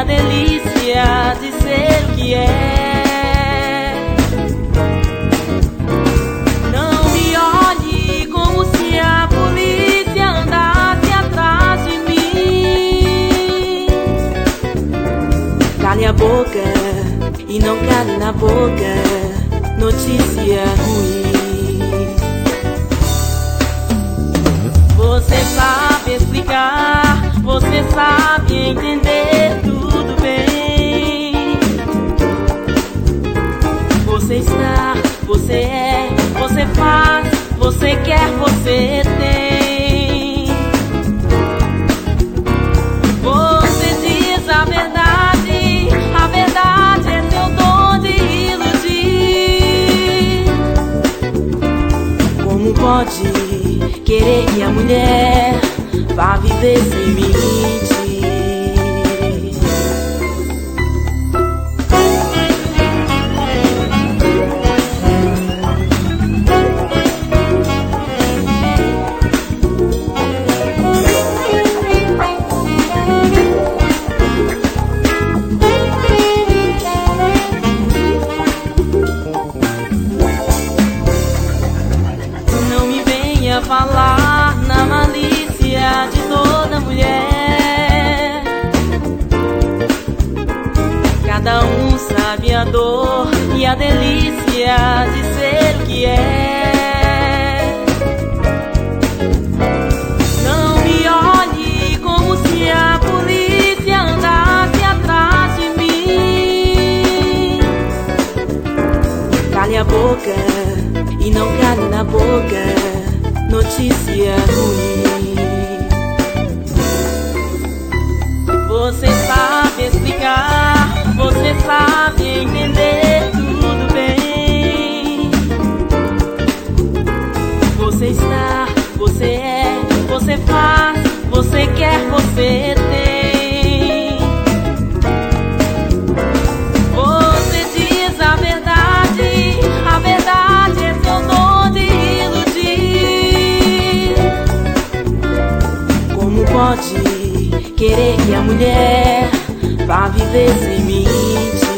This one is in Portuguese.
a delícia de ser o que é. Não me olhe como se a polícia andasse atrás de mim. Cale a boca e não cale na boca notícia ruim. Você sabe explicar, você sabe entender tudo bem. Você está, você é, você faz, você quer, você tem. Você diz a verdade é seu dom de iludir. Como pode querer que a mulher vá viver sem mentir? Não me venha falar na malícia de toda mulher. Cada um sabe a dor e a delícia de ser o que é. Não me olhe como se a polícia andasse atrás de mim. Cale a boca e não cale na boca notícia ruim. Você sabe explicar, você sabe entender tudo bem. Você está, você é, você faz, você quer, você tem. Você diz a verdade é seu dom de iludir. Como pode querer que a mulher vá viver sem mentir?